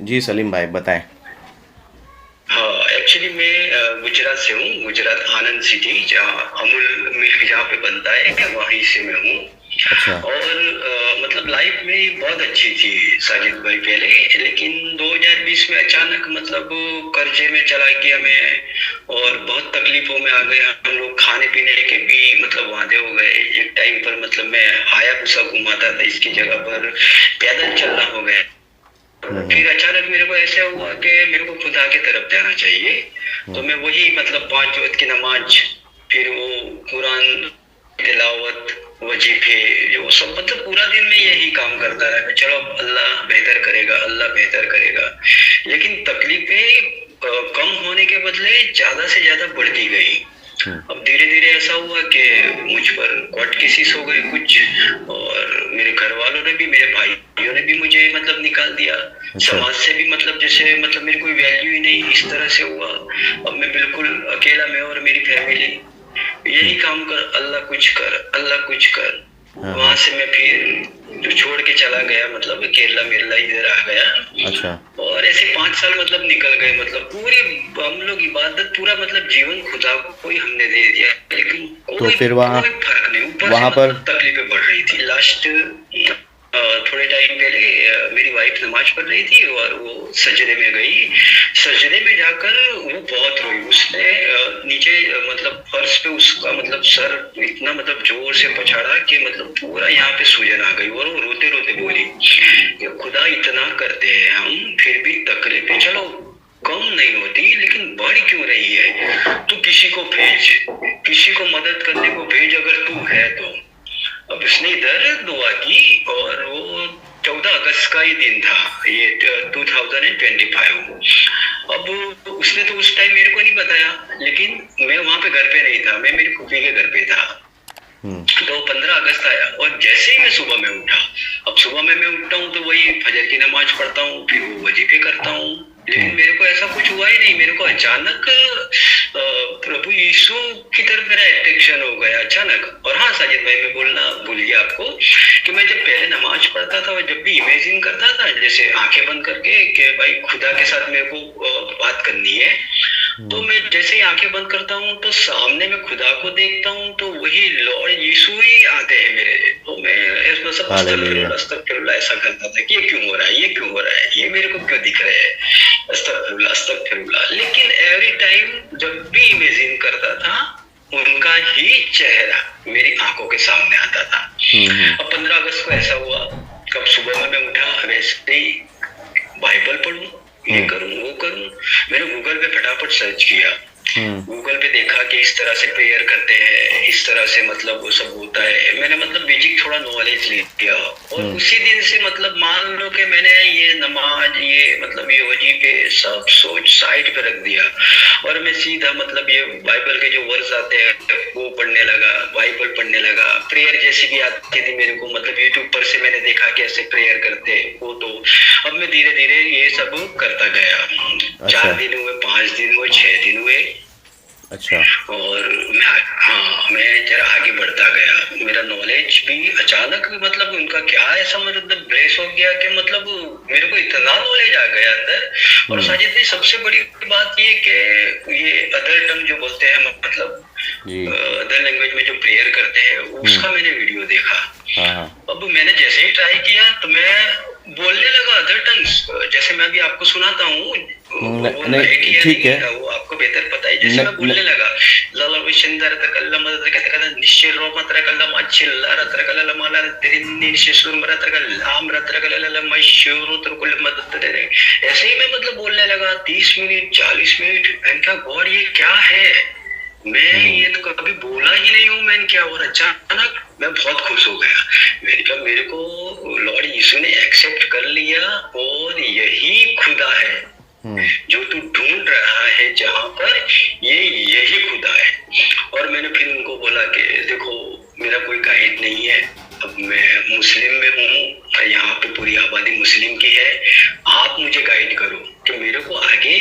जी सलीम भाई बताएं। हाँ, एक्चुअली मैं गुजरात से हूँ। गुजरात आनंद सिटी, जहाँ अमूल मिल्क जहाँ पे बनता है, वहीं से मैं हूँ। अच्छा। और मतलब लाइफ में बहुत अच्छी थी साजिद भाई पहले, लेकिन 2020 में अचानक मतलब कर्जे में चला गया मैं, और बहुत तकलीफों में आ गए हम लोग। खाने पीने के भी मतलब वादे हो गए। एक टाइम पर मतलब मैं हायाबुसा घुमाता था, इसकी जगह पर पैदल चलना हो गया। हम्म। फिर अचानक मेरे को ऐसा हुआ कि मेरे को खुदा की तरफ जाना चाहिए। तो हम्म। मैं वही मतलब 5 वक्त की नमाज, फिर वो कुरान तिलावत, वजीफे, वो सब मतलब पूरा दिन में यही काम करता रहा कि चलो अब अल्लाह बेहतर करेगा, अल्लाह बेहतर करेगा। लेकिन तकलीफें कम होने के बदले ज्यादा से ज्यादा बढ़ती गई। हम्म। अब धीरे धीरे ऐसा हुआ कि मुझ पर कोर्ट केसेस हो गए कुछ, और मेरे घर वालों ने भी, मेरे भाइयों ने भी मुझे मतलब निकाल दिया। अच्छा। समाज से भी मतलब जैसे मतलब मेरी कोई वैल्यू ही नहीं, इस तरह से हुआ। अब मैं बिल्कुल अकेला, मैं और मेरी फैमिली। यही हम्म। काम कर, अल्लाह कुछ कर, अल्लाह कुछ कर। हाँ वहां हाँ। से मैं फिर जो छोड़ के चला गया, मतलब केरला मेरला इधर आ गया। अच्छा। और ऐसे 5 साल मतलब निकल गए। मतलब पूरी हम लोग इबादत, पूरा मतलब जीवन खुदा को ही हमने दे दिया, लेकिन तो कोई फिर वहाँ कोई फर्क नहीं। ऊपर से वहाँ पर। मतलब तकलीफें बढ़ रही थी। लास्ट थोड़े टाइम पहले मेरी वाइफ नमाज पढ़ रही थी और वो सजदे में गई। सजदे में जाकर वो बहुत रोई। उसने नीचे मतलब फर्श पे उसका मतलब सर इतना मतलब जोर से पछाड़ा कि मतलब पूरा यहाँ पे सूजन आ गई, और वो रोते रोते बोली कि खुदा इतना करते हैं हम, फिर भी तकलीफें चलो कम नहीं होती, लेकिन बढ़ क्यों रही है? तू किसी को भेज, किसी को मदद करने को भेज, अगर तू है तो। अब उसने इधर दुआ की, और वो 14 अगस्त का ही दिन था, ये 2025। अब उसने तो उस टाइम मेरे को नहीं बताया, लेकिन मैं वहां पे घर पे नहीं था, मैं मेरी फूफी के घर पे था। हम्म। तो 15 अगस्त आया, और जैसे ही मैं सुबह में उठा, अब सुबह में मैं उठता हूँ तो वही फजर की नमाज पढ़ता हूँ, फिर वो वजीफे करता हूँ। लेकिन हम्म। मेरे को ऐसा कुछ हुआ ही नहीं। मेरे को अचानक प्रभु यीशु की तरफ मेरा अट्रैक्शन हो गया अचानक। और हाँ साजिद भाई, मैं बोलना भूल गया आपको कि मैं जब पहले नमाज पढ़ता था, और जब भी इमेजिन करता था जैसे आंखें बंद करके कि भाई खुदा के साथ मेरे को बात करनी है, तो हम्म। मैं जैसे ही आंखें बंद करता हूँ तो सामने में खुदा को देखता हूँ, तो वही लॉर्ड यीशु ही आते हैं मेरे। तो मैं इसमें सब हालेलुया। अस्तगफिरुल्लाह अस्तगफिरुल्लाह ऐसा करता था कि ये क्यों हो रहा है, ये क्यों हो रहा है, ये मेरे को क्यों दिख रहे हैं, अस्तगफिरुल्लाह अस्तगफिरुल्लाह। लेकिन एवरी टाइम जब भी इमेजिन करता था, उनका ही चेहरा मेरी आंखों के सामने आता था। हम्म। अब 15 अगस्त को ऐसा हुआ, कब सुबह में मैं उठा, वैसे ही बाइबल पढ़ूं, ये हम्म। करूं, वो करूं। मैंने गूगल पे फटाफट सर्च किया। हम्म। गूगल पे देखा कि इस तरह से प्रेयर करते हैं, इस तरह से मतलब वो सब होता है। मैंने मतलब बेसिक थोड़ा नॉलेज लिया, और हम्म। उसी दिन से मतलब मान लो कि मैंने ये नमाज, ये मतलब ये वजीफे सब सोच साइड पे रख दिया, और मैं सीधा मतलब ये बाइबल के जो वर्स आते हैं वो पढ़ने लगा, बाइबल पढ़ने लगा। प्रेयर जैसी भी आती थी मेरे को, मतलब यूट्यूब पर से मैंने देखा कैसे प्रेयर करते हैं वो। तो अब मैं धीरे धीरे ये सब करता गया। अच्छा। 4 दिन हुए, 5 दिन हुए, 6 दिन हुए, अच्छा। और हाँ, मैं जरा आगे बढ़ता गया। मेरा नॉलेज भी अचानक मतलब उनका क्या ऐसा मतलब ब्रेस हो गया कि मतलब मेरे को इतना नॉलेज आ गया अंदर। और हम्म। साजिद जी, सबसे बड़ी बात ये कि ये अदर टंग जो बोलते हैं, मतलब जी। अदर लैंग्वेज में जो प्रेयर करते हैं, हम्म। उसका मैंने वीडियो देखा। हाँ हाँ। अब मैंने जैसे ही ट्राई किया तो मैं बोलने लगा अदर टंग्स, जैसे मैं अभी आपको सुनाता हूँ। वो लाइट नहीं या ठीक है। नहीं, वो आपको बेहतर पता है। जैसे न, मैं न, बोलने लगा lala विशंदर तकल्लम तकल्लम निश्चिरो मतरकल्लम चिल्ला रतरकल्लम माला तेरिन्नी निश्चिर मरतरकल लाम रतरकल्लम मशूर तरकुल मदद दे। ऐसे ही मैं मतलब बोलने लगा 30 मिनट 40 मिनट। मैंने कहा गॉड ये क्या है, मैं हम्म। ये तो कभी बोला ही नहीं हूँ। मैंने क्या, और अचानक मैं बहुत खुश हो गया। मैंने कहा मेरे को लॉर्ड यीशु ने एक्सेप्ट कर लिया, और यही खुदा है हम्म। जो तू ढूंढ रहा है जहां पर, ये यही खुदा है। और मैंने फिर उनको बोला कि देखो मेरा कोई गाइड नहीं है, अब मैं मुस्लिम में हूँ, यहाँ पे पूरी आबादी मुस्लिम की है, आप मुझे गाइड करो कि मेरे को आगे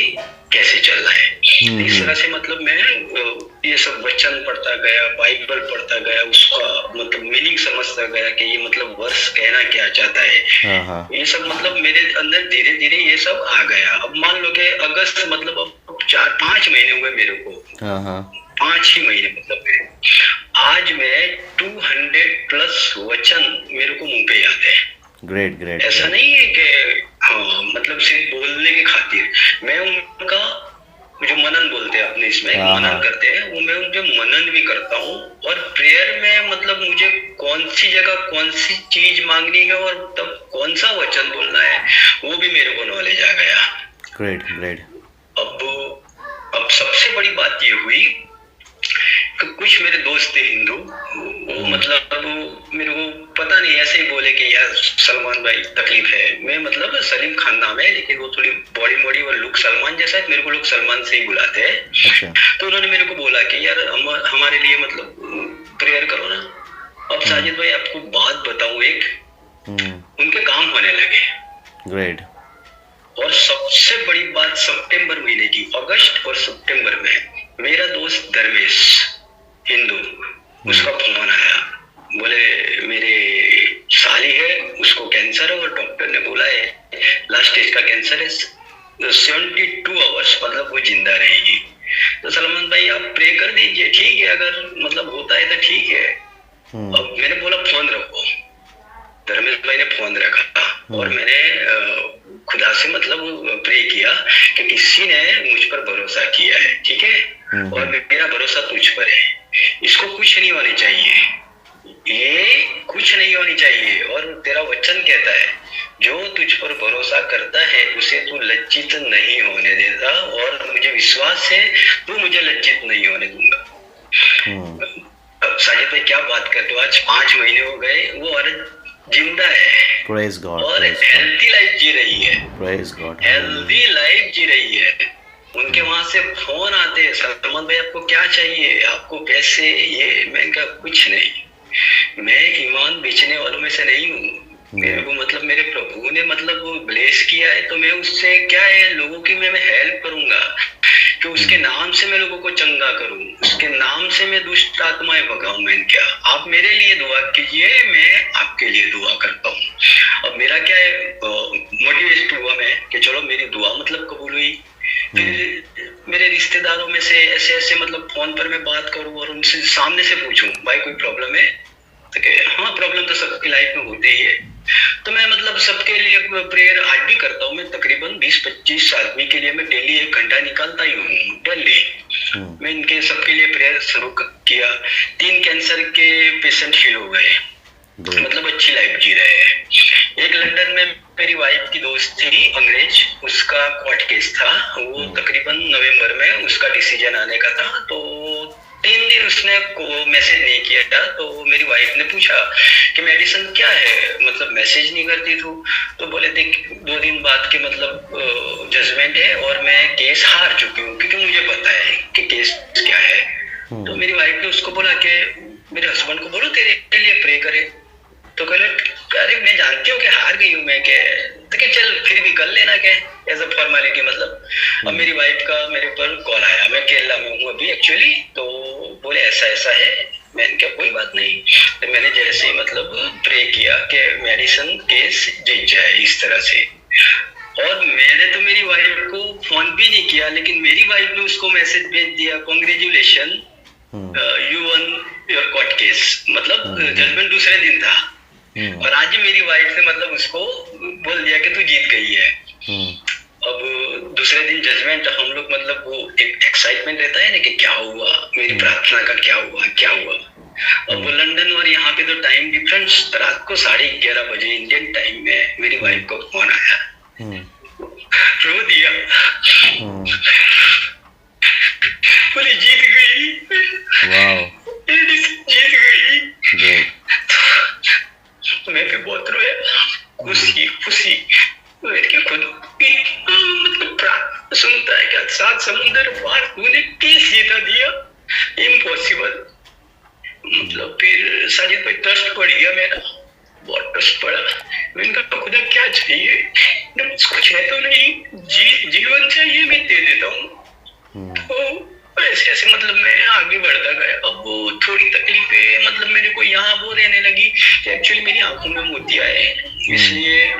कैसे चलना है। तो इस हम्म। तरह से मतलब मैं ये सब वचन पढ़ता गया, बाइबल पढ़ता गया, उसका मतलब मीनिंग समझता गया कि ये मतलब वर्ष कहना क्या चाहता है। ये सब मतलब मेरे अंदर धीरे धीरे ये सब आ गया। अब मान लो कि अगस्त मतलब अब 4-5 महीने हुए मेरे को, 5 ही महीने मतलब आज मैं 200+ वचन मेरे को मुंह पे याद है। Great great. ऐसा नहीं है कि हाँ मतलब सिर्फ बोलने की खातिर, मैं उनका जो मनन बोलते हैं अपने इसमें मनन करते हैं, वो मैं उनके मनन भी करता हूँ। और प्रेयर में मतलब मुझे कौन सी जगह कौन सी चीज मांगनी है और तब कौन सा वचन बोलना है वो भी मेरे को नॉलेज आ गया। Great great. अब सबसे बड़ी बात ये हुई कि कुछ मेरे दोस्त थे हिंदू, वो मतलब मेरे को पता नहीं ऐसे ही बोले कि यार सलमान भाई तकलीफ है। मैं मतलब सलीम खान नाम है लेकिन वो थोड़ी बॉडी बॉडी और लुक सलमान जैसा है, मेरे को लोग सलमान से ही बुलाते हैं। अच्छा। तो उन्होंने मेरे को बोला कि यार हमारे लिए मतलब प्रेयर करो ना। अब साजिद भाई आपको बात बताऊं एक, उनके काम होने लगे। ग्रेट। और सबसे बड़ी बात सितंबर महीने की, अगस्त और सितंबर में मेरा दोस्त धर्मेश हिंदू, उसका फोन आया, बोले मेरे साली है उसको कैंसर है और डॉक्टर ने बोला है लास्ट स्टेज का कैंसर है, 72 आवर्स मतलब वो जिंदा रहेगी। तो सलमान भाई आप प्रे कर दीजिए। ठीक है, अगर मतलब होता है तो ठीक है। अब मैंने बोला फोन रखो। धर्मेश भाई ने फोन रखा और मैंने खुदा से मतलब प्रे किया कि किसी ने मुझ पर भरोसा किया है, ठीक है, और मेरा भरोसा तुझ पर है। इसको कुछ नहीं होनी चाहिए, ये कुछ नहीं होनी चाहिए। और तेरा वचन कहता है जो तुझ पर भरोसा करता है उसे तू लज्जित नहीं होने देता, और मुझे विश्वास है तू मुझे लज्जित नहीं होने दूंगा। अब साजिद भाई क्या बात करते हो, आज 5 महीने हो गए, वो औरत जिंदा है। Praise God, और हेल्दी लाइफ जी रही है। Praise God, हेल्दी लाइफ जी रही है। उनके वहां से फोन आते हैं, सलमान भाई आपको क्या चाहिए, आपको पैसे, ये। मैं कहा कुछ नहीं, मैं ईमान बेचने वालों में से नहीं हूँ। मेरे को मतलब मेरे प्रभु ने मतलब ब्लेस किया है तो मैं उससे क्या है लोगों की मैं हेल्प करूंगा कि उसके नाम से मैं लोगों को चंगा करूं, उसके नाम से मैं दुष्ट आत्माएं भगाऊं। मैं क्या, आप मेरे लिए दुआ कीजिए, मैं आपके लिए दुआ करता हूँ। अब मेरा क्या है मोटिवेट हुआ मैं कि चलो मेरी दुआ मतलब कबूल हुई। फिर मेरे रिश्तेदारों में से ऐसे ऐसे मतलब फोन पर मैं बात करूं और उनसे सामने से पूछूं भाई कोई प्रॉब्लम है, तो हाँ प्रॉब्लम तो सबकी लाइफ में होते ही है। तो मैं मतलब सबके लिए प्रेयर आज भी करता हूँ। मैं तकरीबन 20-25 आदमी के लिए मैं डेली 1 घंटा निकालता ही हूँ डेली। मैं इनके सबके लिए प्रेयर शुरू किया। 3 कैंसर के पेशेंट हील हो गए, मतलब अच्छी लाइफ जी रहे हैं। एक लंदन में मेरी वाइफ की दोस्त थी अंग्रेज, उसका कोर्ट केस था, वो तकरीबन नवंबर में उसका डिसीजन आने का था। तो 3 दिन उसने मैसेज नहीं किया था। तो मेरी वाइफ ने पूछा कि मेडिसिन क्या है, मतलब मैसेज नहीं करती तू। तो बोले देख 2 दिन बाद के मतलब जजमेंट है और मैं केस हार चुकी हूँ क्योंकि मुझे पता है कि केस क्या है। तो मेरी वाइफ ने उसको बोला कि मेरे हस्बैंड को बोलो तेरे लिए प्रे करे। तो कहले अरे मैं जानती हूँ कि हार गई हूँ मैं, तो क्या चल फिर भी कर लेना क्या एज अ फॉर्मेलिटी मतलब। अब मेरी वाइफ का मेरे ऊपर कॉल आया, मैं केरला में हूँ अभी एक्चुअली। तो बोले ऐसा ऐसा है, मैंने कहा कोई बात नहीं। तो मैंने जैसे ही मतलब प्रे किया कि मेडिसिन केस जीत जाए इस तरह से। और मैंने तो मेरी वाइफ को फोन भी नहीं किया, लेकिन मेरी वाइफ ने उसको मैसेज भेज दिया congratulation you one your court case, मतलब जजमेंट दूसरे दिन था। और आज मेरी वाइफ ने मतलब उसको बोल दिया कि तू जीत गई है। अब दूसरे दिन जजमेंट, हम लोग मतलब वो एक एक्साइटमेंट रहता है ना कि क्या हुआ, मेरी प्रार्थना का क्या हुआ क्या हुआ। अब वो लंदन और यहाँ पे तो टाइम डिफरेंस, रात को 11:30 बजे इंडियन टाइम में मेरी वाइफ को फोन आया, रो दिया, बोले जीत गई, जीत गई। मैं भी बहुत रोया, खुशी खुशी। मेरे खुद मतलब सुनता है क्या 7 समुंदर पार तूने केस जीता दिया, इम्पॉसिबल। मतलब फिर साजिद भाई ट्रस्ट बढ़ गया मेरा, बहुत ट्रस्ट पड़ा। मैंने कहा खुदा क्या चाहिए, कुछ है तो नहीं, जीवन चाहिए मैं दे देता हूँ। तो ऐसे ऐसे मतलब मैं आगे बढ़ कि एक्चुअली मेरी आंखों में मोतिया है, इसलिए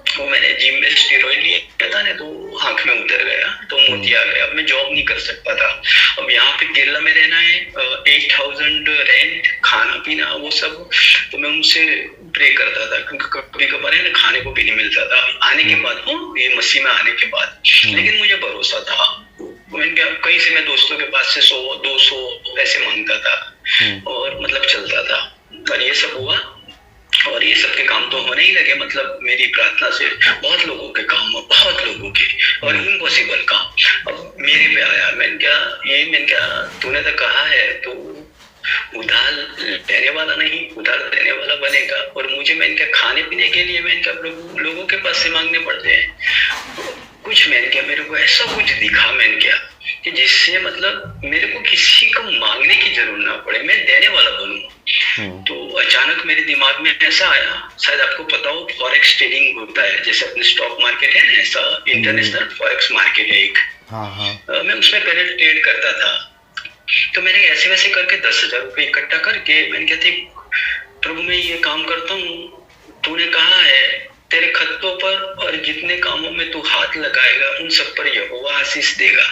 वो मैंने जिम में स्टेरॉइड लिया था ना, तो आंख में उतर गया, तो मोतिया आ गया। अब मैं जॉब नहीं कर सकता था। अब यहाँ पे केरला में रहना है, 8,000 रेंट, खाना पीना वो सब, तो मैं उनसे प्रे करता था, क्योंकि कभी कभार है ना खाने को भी नहीं मिलता था आने के बाद, ये मसीह में आने के बाद। लेकिन मुझे भरोसा था, मैंने क्या कहीं से मैं दोस्तों के पास से 100-200 ऐसे मांगता था, और मतलब चलता था। और ये सब हुआ, और ये सब के काम तो होने ही लगे, मतलब मेरी प्रार्थना से बहुत लोगों के काम, बहुत लोगों के, और इम्पॉसिबल काम अब मेरे पे आया। मैंने क्या तूने तो कहा है तो उधार देने वाला नहीं, उधार देने वाला बनेगा। और मुझे मैंने क्या खाने पीने के लिए मैंने क्या प्रभु लोगों के पास से मांगने पड़ते हैं कुछ। मैंने क्या मेरे को ऐसा कुछ दिखा, मैंने क्या कि जिससे मतलब मेरे को किसी को मांगने की जरूरत ना पड़े, मैं देने वाला बनूं। तो अचानक मेरे दिमाग में ऐसा आया, शायद आपको पता हो फॉरेक्स ट्रेडिंग होता है, जैसे अपने स्टॉक मार्केट है ना, ऐसा इंटरनेशनल फॉरेक्स मार्केट है एक। मैं उसमें पहले ट्रेड करता था, तो मैंने ऐसे वैसे करके 10,000 रुपये इकट्ठा करके मैंने कहती प्रभु मैं ये काम करता हूँ, तूने कहा है तेरे खत्तों पर और जितने कामों में तू हाथ लगाएगा उन सब पर यहोवा आशीष देगा।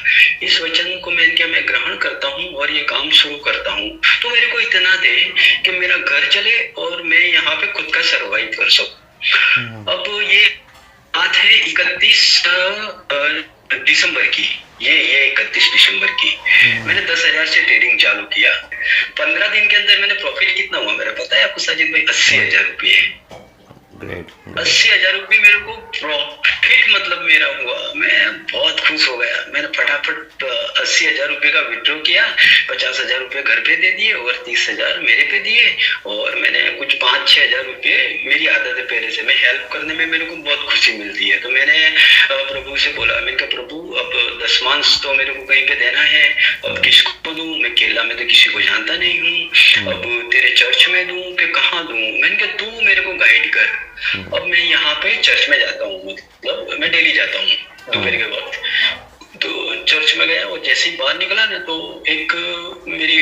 इस वचन को मैं ग्रहण करता हूँ और ये काम शुरू करता हूँ। तो मेरे को इतना दे कि मेरा घर चले और मैं यहाँ पे खुद का सर्वाइव कर सकूं। अब ये बात है 31 दिसंबर की, ये 31 दिसंबर की मैंने 10,000 से ट्रेडिंग चालू किया। 15 दिन के अंदर मैंने प्रॉफिट कितना हुआ मेरा पता है आपको साजिद भाई? 80,000 रुपये। 80,000 रुपये मेरे को प्रॉफिट मतलब मेरा हुआ। मैं बहुत खुश हो गया। मैंने फटाफट 80,000 रुपये का विड्रॉ किया, 50,000 रुपये घर पे दे दिए और 30,000 मेरे पे दिए। और मैंने कुछ 5-6 हजार रुपये, मेरी आदत है पहले से, मैं हेल्प करने में मेरे को बहुत खुशी मिलती है। तो मैंने प्रभु से बोला, मैंने कहा प्रभु अब दशमांश तो मेरे को कहीं पे देना है, अब किसको दूं? मैं केरला में तो किसी को जानता नहीं हूँ, अब तेरे चर्च में दूं कि कहाँ दूं? मैंने कहा तू मेरे को गाइड कर। अब मैं यहाँ पे चर्च में जाता हूँ, मतलब मैं डेली जाता हूँ दोपहर के वक्त। तो चर्च में गया और जैसे ही बाहर निकला ना, तो एक मेरी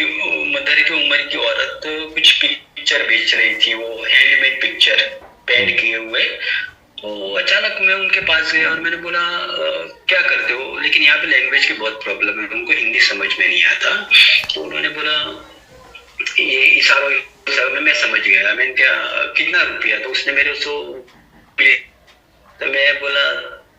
मदर की उम्र की औरत कुछ पिक्चर बेच रही थी, वो हैंडमेड पिक्चर पेंट किए हुए। तो अचानक मैं उनके पास गया और मैंने बोला क्या करते हो? लेकिन यहाँ पे लैंग्वेज की बहुत प्रॉब्लम है, उनको हिंदी समझ में नहीं आता। तो उन्होंने बोला, ये इशारों में मैं समझ गया। मैंने क्या कितना रुपया? तो उसने मेरे उसको, तो मैं बोला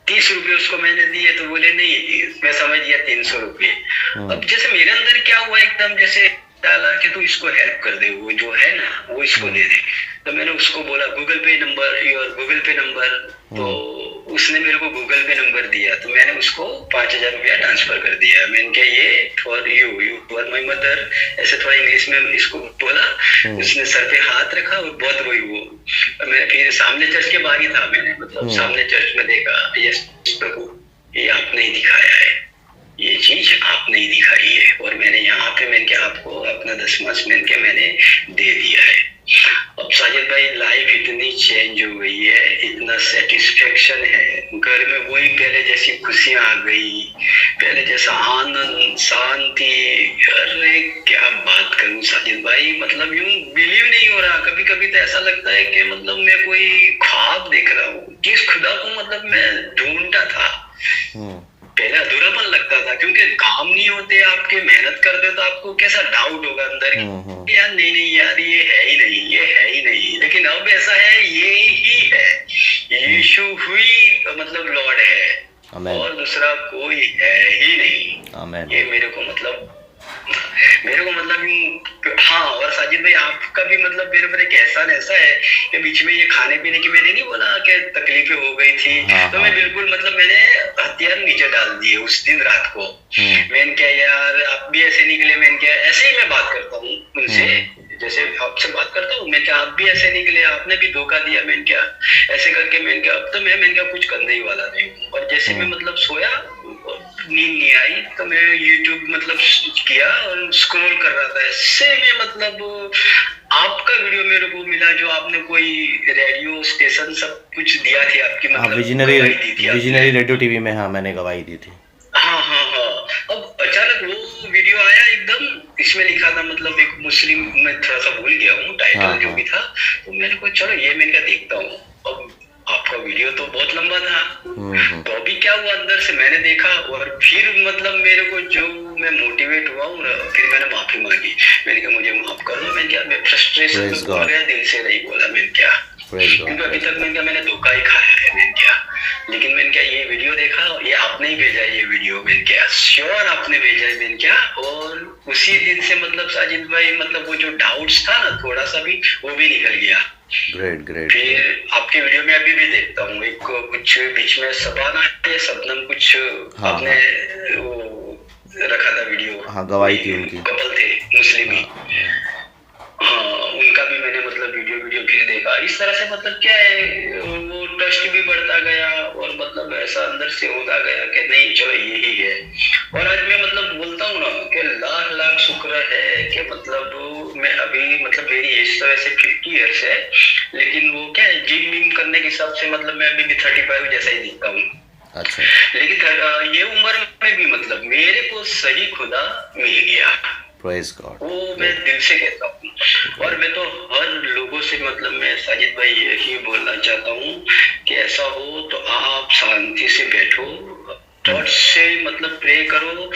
30 रुपये उसको मैंने दिए। तो बोले नहीं, मैं समझ गया 300 रुपये। अब जैसे मेरे अंदर क्या हुआ, एकदम जैसे डाला कि तू इसको हेल्प कर दे, वो जो है ना वो इसको दे दे। तो मैंने उसको बोला गूगल पे नंबर, योर गूगल पे नंबर। तो उसने मेरे को गूगल पे नंबर दिया, तो मैंने उसको 5,000 रुपया ट्रांसफर कर दिया। मैंने कहा ये for you are my mother, ऐसे थोड़ा इंग्लिश में इसको बोला। उसने सर पे हाथ रखा और बहुत रोई वो। मैं फिर सामने चर्च के बाहर ही था, मैंने मतलब सामने चर्च में देखा, यस प्रभु ये आपने ही दिखाया है, ये चीज आपने ही दिखाई है। और मैंने यहाँ पे मैंने क्या आपको अपना दशमांश मैंने दे दिया है। अब साजिद भाई लाइफ इतनी चेंज हो गई है, इतना सेटिस्फेक्शन है घर में, वही पहले जैसी खुशियां आ गई, पहले जैसा आनंद शांति। अरे क्या बात करूं साजिद भाई, मतलब यूं बिलीव नहीं हो रहा। कभी कभी तो ऐसा लगता है कि मतलब मैं कोई ख्वाब देख रहा हूँ, जिस खुदा को मतलब मैं ढूंढता था। पहले अधूरापन लगता था, क्योंकि काम नहीं होते आपके, मेहनत करते तो आपको कैसा डाउट होगा अंदर कि यार नहीं यार ये है ही नहीं, ये है ही नहीं। लेकिन अब ऐसा है, ये ही है, यीशु हुई मतलब लॉर्ड है, और दूसरा कोई है ही नहीं। ये मेरे को मतलब हाँ। और साजिद भाई आपका भी मतलब मेरे पर एक एहसान ऐसा है कि बीच में ये खाने पीने की मैंने नहीं बोला कि तकलीफें हो गई थी, तो मैं बिल्कुल मतलब मैंने हथियार नीचे डाल दिए उस दिन रात को। मैंने क्या यार आप भी ऐसे निकले, मैंने क्या ऐसे ही मैं बात करता हूँ उनसे, जैसे आपसे बात करता हूँ, मैं क्या आप भी ऐसे निकले, आपने भी धोखा दिया। मैंने क्या ऐसे करके मैंने क्या अब तो मैंने क्या कुछ करने ही वाला नहीं। और जैसे मैं मतलब सोया, नींद नहीं आई, तो मैं YouTube मतलब किया और स्क्रॉल कर रहा था, ऐसे में मतलब आपका वीडियो मेरे को मिला, जो आपने कोई रेडियो स्टेशन सब कुछ दिया थी आपकी, मतलब विजनरी रेडियो टीवी में, हाँ मैंने गवाही दी थी। हाँ। अब अचानक वो वीडियो आया एकदम, इसमें लिखा था मतलब एक मुस्लिम, मैं थोड़ा सा भूल गया हूँ टाइटल हाँ, जो हाँ। भी था, तो मैंने कहा चलो ये मैंने कहा देखता हूँ। अब आपका वीडियो तो बहुत लंबा था, तो अभी क्या हुआ अंदर से मैंने देखा और फिर मतलब मेरे को जो मैं मोटिवेट हुआ हूँ ना, फिर मैंने माफी मांगी। मैंने कहा मुझे माफ कर दो, मैं क्या मैं फ्रस्ट्रेशन Praise में बोल God. गया, दिल से नहीं बोला मैंने क्या, Praise God. क्योंकि अभी तक मैंने क्या मैंने धोखा ही खाया है मैंने क्या। लेकिन मैंने क्या ये वीडियो देखा, ये आपने ही भेजा है ये वीडियो, मैंने क्या श्योर आपने भेजा है मैंने क्या। और उसी दिन से मतलब साजिद भाई मतलब वो जो डाउट्स था ना थोड़ा सा भी, वो भी निकल गया। Great great. फिर आपके वीडियो में अभी भी देखता हूँ एक कुछ बीच में सबाना या शबनम कुछ हाँ, आपने वो रखा था वीडियो, हाँ गवाही थी उनकी, कपल थे मुस्लिम ही, हाँ, हाँ उनका भी मैंने मतलब वीडियो फिर देखा। इस तरह से मतलब क्या है वो ट्रस्ट भी बढ़ता गया और मतलब ऐसा अंदर से होता गया कि नहीं चलो यही है। और आज मैं मतलब बोलता हूँ ना कि लाख लाख शुक्र है कि मतलब मैं अभी मतलब मेरी एज तो वैसे 50 ईयर्स है, लेकिन वो क्या है जिम विम करने के हिसाब से मतलब मैं अभी भी 35 जैसा ही दिखता हूँ। अच्छा। लेकिन ये उम्र में भी मतलब मेरे को सही खुदा मिल गया, प्रेज गॉड। वो मैं दिल से कहता हूँ। और मैं तो हर लोगों से मतलब मैं साजिद भाई यही बोलना चाहता हूँ कि ऐसा हो तो आप शांति से बैठो, थॉट से मतलब प्रे करो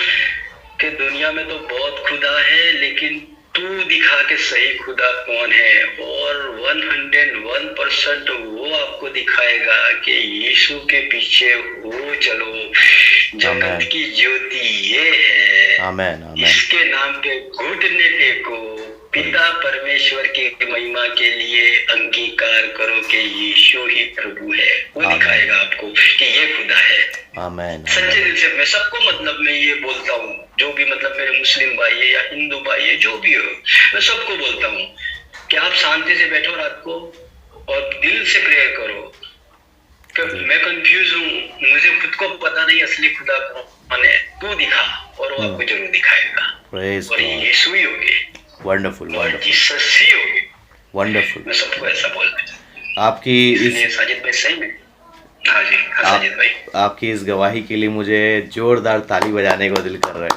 कि दुनिया में तो बहुत खुदा है, लेकिन तू दिखा के सही खुदा कौन है। और 101% वो आपको दिखाएगा कि यीशु के पीछे हो चलो, जगत की ज्योति ये है, आमेन आमेन। इसके नाम पे घुटने टेको, पिता परमेश्वर की महिमा के लिए अंगीकार करो कि यीशु ही प्रभु है। वो दिखाएगा आपको कि ये खुदा है। आमेन। सच्चे दिल से मैं सबको मतलब मैं ये बोलता हूँ, जो भी मतलब मेरे मुस्लिम भाई है या हिंदू भाई है जो भी हो, मैं सबको बोलता हूँ कि आप शांति से बैठो रात को और दिल से प्रेयर करो। मैं कंफ्यूज हूँ, मुझे खुद को पता नहीं असली खुदा कौन है, तू दिखा और वो आपको जरूर दिखाएगा। प्रेज और गॉड। यीशु ही होगे, वंडरफुल और वंडरफुल जीसस ही होगे। वंडरफुल। मैं सबको ऐसा बोलना चाहता हूँ। आपकी इसलिए साजिद भाई सही में, हाँ जी हाँ साजिद भाई, आपकी इस गवाही के लिए मुझे जोरदार ताली बजाने को दिल कर रहा है।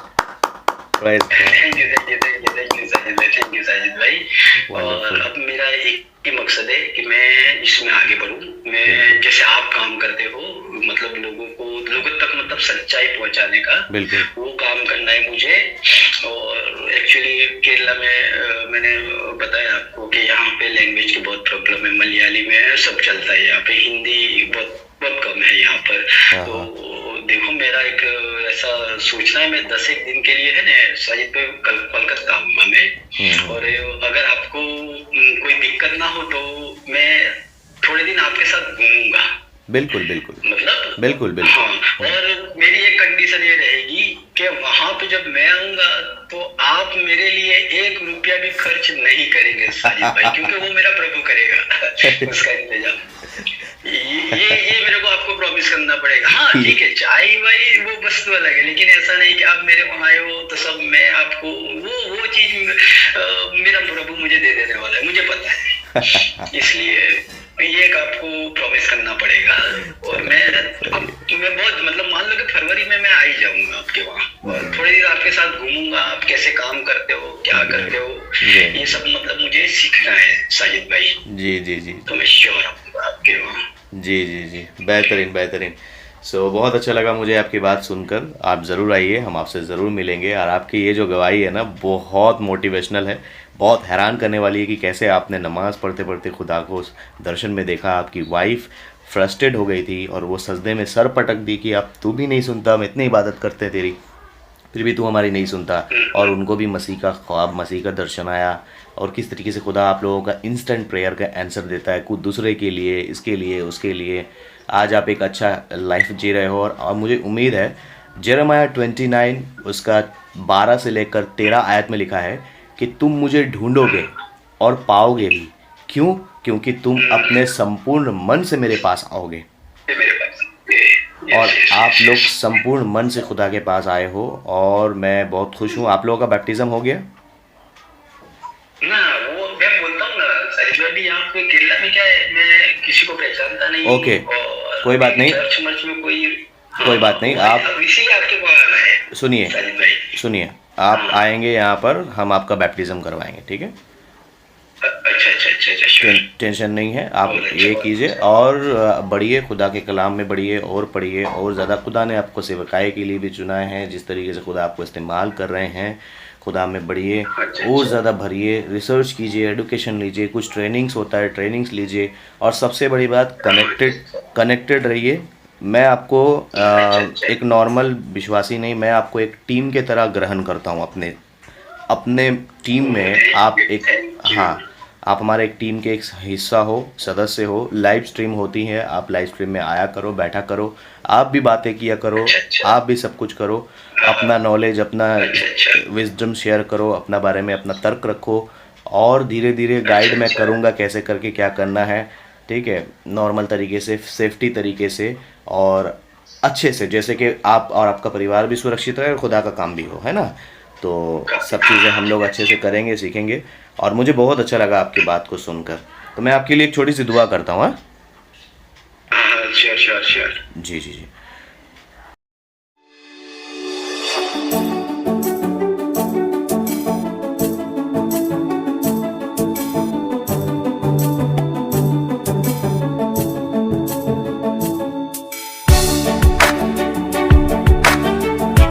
Praise God. Thank you Sajid भाई, थैंक यू साजिद भाई। और अब मेरा एक ही मकसद है कि मैं इसमें आगे बढ़ूं। मैं जैसे आप काम करते हो मतलब लोगों तक मतलब सच्चाई पहुंचाने का, बिल्कुल वो काम करना है मुझे। और एक्चुअली केरला में मैंने बताया आपको कि यहाँ पे लैंग्वेज की बहुत प्रॉब्लम है, मलयाली में सब चलता है, यहाँ पे हिंदी बहुत कम है यहाँ पर। तो देखो मेरा एक ऐसा सोचना है, मैं 10 एक दिन के लिए है ना साजिद पे कोलकाता आऊंगा मैं, और अगर आपको कोई दिक्कत ना हो तो मैं थोड़े दिन आपके साथ घूमूंगा। बिल्कुल बिल्कुल मतलब बिल्कुल बिल्कुल। हाँ, और मेरी एक कंडीशन ये रहेगी कि वहां पे जब मैं आऊंगा तो आप मेरे लिए 1 रुपया भी खर्च नहीं करेंगे साजिद भाई, क्योंकि वो मेरा प्रभु करेगा उसका इंतजाम। ये मेरे को आपको प्रॉमिस करना पड़ेगा। हाँ ठीक है, चाय भाई वो वस्तु अलग है, लेकिन ऐसा नहीं कि आप मेरे वहां आए हो तो सब मैं आपको वो चीज मेरा प्रभु मुझे दे देने वाला है, मुझे पता है। इसलिए ये एक आपको प्रॉमिस करना पड़ेगा। और मैं बहुत मतलब मान लो कि फरवरी में मैं आ ही जाऊंगा आपके वहाँ, और थोड़ी देर आपके साथ घूमूंगा, आप कैसे काम करते हो, क्या करते हो, ये सब मतलब मुझे सीखना है साजिद भाई। जी जी जी। तो मैं श्योर आऊंगा आपके वहाँ। जी जी जी, बेहतरीन बेहतरीन। बहुत अच्छा लगा मुझे आपकी बात सुनकर। आप ज़रूर आइए, हम आपसे ज़रूर मिलेंगे। और आपकी ये जो गवाही है ना बहुत मोटिवेशनल है, बहुत हैरान करने वाली है कि कैसे आपने नमाज़ पढ़ते पढ़ते खुदा को उस दर्शन में देखा। आपकी वाइफ फ्रस्ट्रेट हो गई थी और वो सजदे में सर पटक दी कि अब तू भी नहीं सुनता, हम इतनी इबादत करते हैं तेरी, फिर भी तू हमारी नहीं सुनता। और उनको भी मसीह का ख्वाब, मसीह का दर्शन आया, और किस तरीके से खुदा आप लोगों का इंस्टेंट प्रेयर का आंसर देता है, कुछ दूसरे के लिए, इसके लिए, उसके लिए। आज आप एक अच्छा लाइफ जी रहे हो। और मुझे उम्मीद है जेरेमाया 29 उसका 12 से लेकर 13 आयत में लिखा है कि तुम मुझे ढूंढोगे और पाओगे भी। क्यों? क्योंकि तुम अपने संपूर्ण मन से मेरे पास आओगे। और आप लोग संपूर्ण मन से खुदा के पास आए हो, और मैं बहुत खुश हूँ। आप लोगों का बैप्टिज्म हो गया ना? वो मैं बोलता हूँ ना साजिद भाई, यहाँ पे केरला में क्या है, मैं किसी को पहचानता नहीं। ओके, कोई बात नहीं, चर्च मर्च में कोई बात नहीं। आप इसीलिए आपके पास आना है। सुनिए साजिद भाई सुनिए, आप आएंगे यहाँ पर, हम आपका बैप्टिज्म करवाएंगे, ठीक है। अच्छा अच्छा अच्छा अच्छा, श्योर। टेंशन नहीं है, आप बहुत अच्छा ये बहुत कीजिए अच्छा। और बढ़िए, खुदा के कलाम में बढ़िए और पढ़िए और ज़्यादा। खुदा ने आपको सेवकाई के लिए भी चुना है, जिस तरीके से खुदा आपको इस्तेमाल कर रहे हैं, खुदा में बढ़िए अच्छा और अच्छा। ज़्यादा भरिए, रिसर्च कीजिए, एडुकेशन लीजिए, कुछ ट्रेनिंग्स होता है ट्रेनिंग्स लीजिए, और सबसे बड़ी बात कनेक्टेड कनेक्टेड रहिए। मैं आपको अच्छा अच्छा। एक नॉर्मल विश्वासी नहीं, मैं आपको एक टीम के तरह ग्रहण करता हूँ अपने अपने टीम में। आप एक, थैंक यू। हाँ, आप हमारे एक टीम के एक हिस्सा हो, सदस्य हो। लाइव स्ट्रीम होती है, आप लाइव स्ट्रीम में आया करो, बैठा करो, आप भी बातें किया करो, अच्छा अच्छा। आप भी सब कुछ करो, हाँ अपना हाँ। नॉलेज, अपना अच्छा अच्छा। विजडम शेयर करो, अपना बारे में अपना तर्क रखो, और धीरे धीरे अच्छा गाइड मैं अच्छा। करूँगा कैसे करके क्या करना है, ठीक है, नॉर्मल तरीके से, सेफ्टी तरीके से, और अच्छे से, जैसे कि आप और आपका परिवार भी सुरक्षित रहे और खुदा का काम भी हो, है ना। तो सब चीज़ें हम लोग अच्छे से करेंगे, सीखेंगे। और मुझे बहुत अच्छा लगा आपकी बात को सुनकर। तो मैं आपके लिए एक छोटी सी दुआ करता हूँ, हाँ। हाँ हाँ, श्योर श्योर श्योर। जी जी जी।